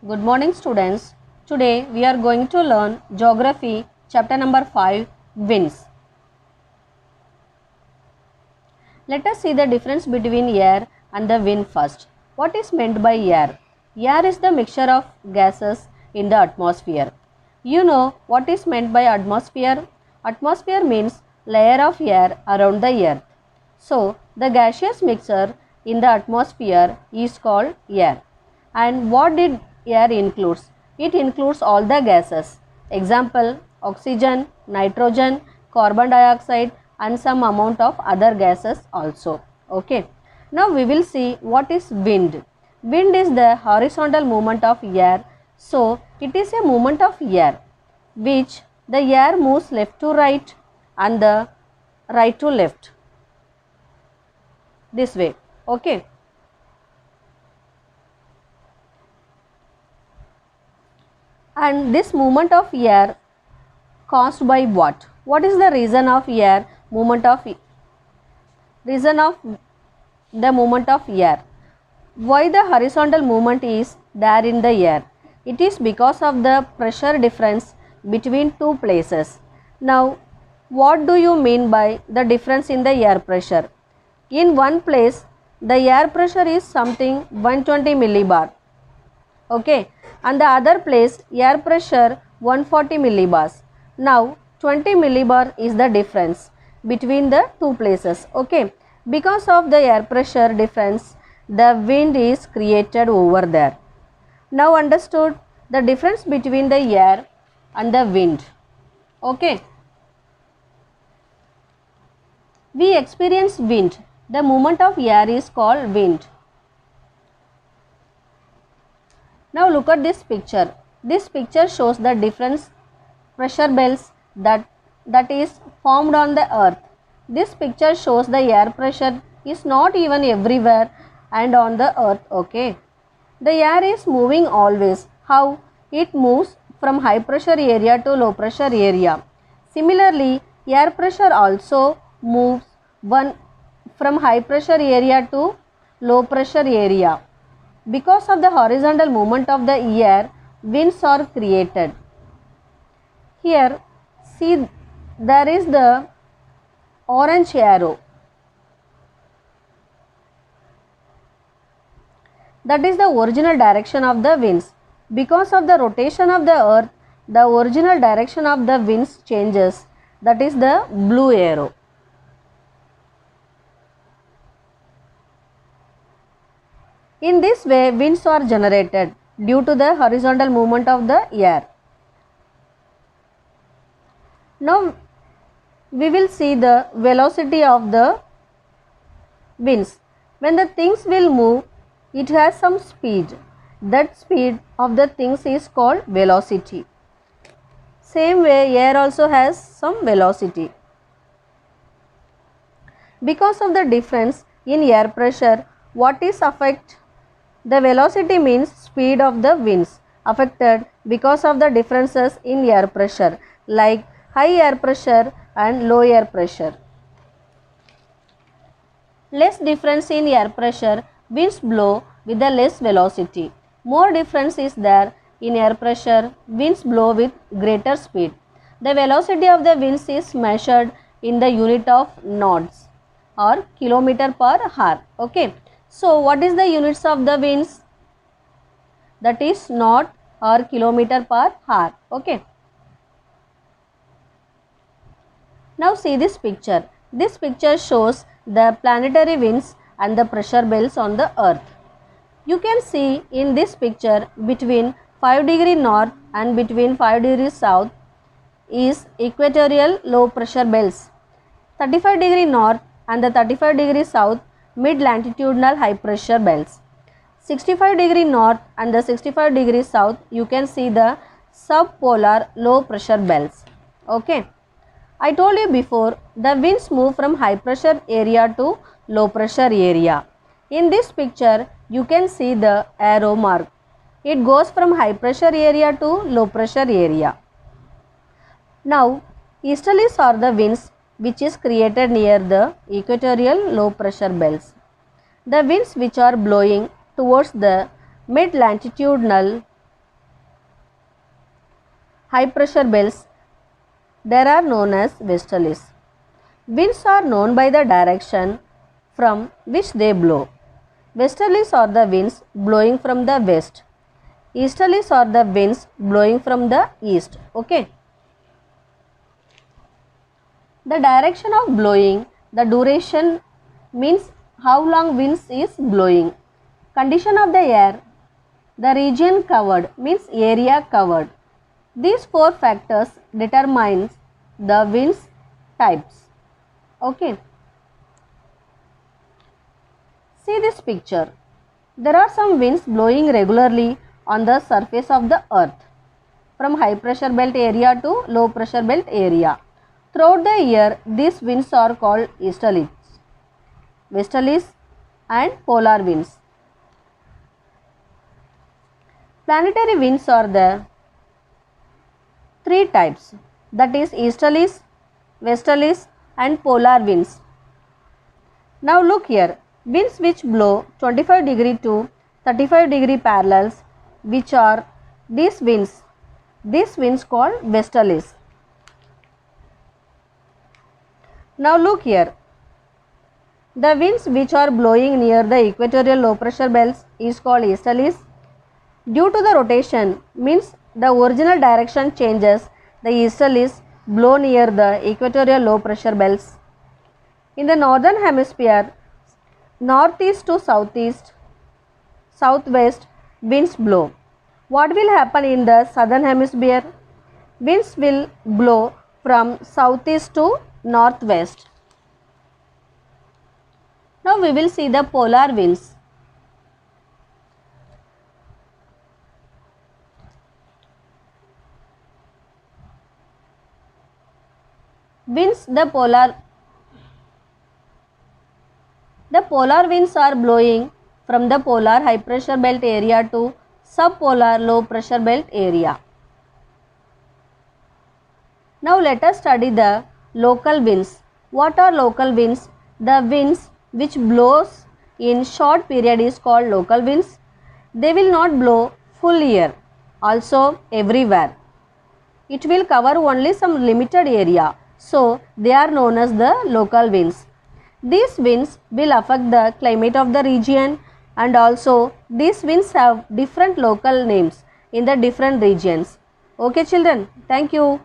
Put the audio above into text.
Good morning students. Today we are going to learn Geography chapter number 5 Winds. Let us see the difference between air and the wind first. What is meant by air? Air is the mixture of gases in the atmosphere. You know what is meant by atmosphere? Atmosphere means layer of air around the earth. So the gaseous mixture in the atmosphere is called air. And what did air includes? It includes all the gases. Example, oxygen, nitrogen, carbon dioxide and some amount of other gases also. Okay. Now we will see what is wind. Wind is the horizontal movement of air. So it is a movement of air which the air moves left to right and the right to left. This way. Okay. And this movement of air caused by what? What is the reason of air movement of reason of the movement of air? Why the horizontal movement is there in the air? It is because of the pressure difference between two places. Now, what do you mean by the difference in the air pressure? In one place, the air pressure is something 120 millibar. Okay, and the other place air pressure 140 millibars. Now 20 millibar is the difference between the two places. Okay, because of the air pressure difference the wind is created over there. Now understood the difference between the air and the wind. Okay, we experience wind. The movement of air is called wind. Now look at this picture. This picture shows the different pressure belts that is formed on the earth. This picture shows the air pressure is not even everywhere and on the earth. Okay. The air is moving always. How? It moves from high pressure area to low pressure area. Similarly, air pressure also moves from high pressure area to low pressure area. Because of the horizontal movement of the air, winds are created. Here, see there is the orange arrow. That is the original direction of the winds. Because of the rotation of the earth, the original direction of the winds changes. That is the blue arrow. In this way, winds are generated due to the horizontal movement of the air. Now, we will see the velocity of the winds. When the things will move, it has some speed. That speed of the things is called velocity. Same way, air also has some velocity. Because of the difference in air pressure, what is affected? The velocity means speed of the winds affected because of the differences in air pressure like high air pressure and low air pressure. Less difference in air pressure, winds blow with the less velocity. More difference is there in air pressure, winds blow with greater speed. The velocity of the winds is measured in the unit of knots or kilometer per hour. Okay. So, what is the units of the winds? That is knot or kilometer per hour. Okay. Now see this picture. This picture shows the planetary winds and the pressure belts on the earth. You can see in this picture between 5 degree north and between 5 degrees south is equatorial low pressure belts. 35 degree north and the 35 degree south mid latitudinal high pressure belts. 65 degree north and the 65 degree south you can see the subpolar low pressure belts. Okay. I told you before the winds move from high pressure area to low pressure area. In this picture you can see the arrow mark. It goes from high pressure area to low pressure area. Now easterlies are the winds which is created near the equatorial low pressure belts. The winds which are blowing towards the mid latitudinal high pressure belts, there are known as westerlies. Winds are known by the direction from which they blow. Westerlies are the winds blowing from the west. Easterlies are the winds blowing from the east. Okay. The direction of blowing, the duration means how long winds is blowing. Condition of the air, the region covered means area covered. These four factors determines the winds types. Okay. See this picture. There are some winds blowing regularly on the surface of the earth from high pressure belt area to low pressure belt area. Throughout the year, these winds are called easterlies, westerlies and polar winds. Planetary winds are the three types, that is easterlies, westerlies and polar winds. Now look here, winds which blow 25 degree to 35 degree parallels, which are these winds called westerlies. Now look here, the winds which are blowing near the equatorial low pressure belts is called easterlies. Due to the rotation means the original direction changes, the easterlies blow near the equatorial low pressure belts. In the northern hemisphere, northeast to southeast, southwest winds blow. What will happen in the southern hemisphere? Winds will blow from southeast to northwest. Now we will see the polar winds. The polar winds are blowing from the polar high pressure belt area to subpolar low pressure belt area. Now let us study the local winds. What are local winds? The winds which blows in short period is called local winds. They will not blow full year, also everywhere. It will cover only some limited area. So they are known as the local winds. These winds will affect the climate of the region, and also these winds have different local names in the different regions. Okay children, thank you.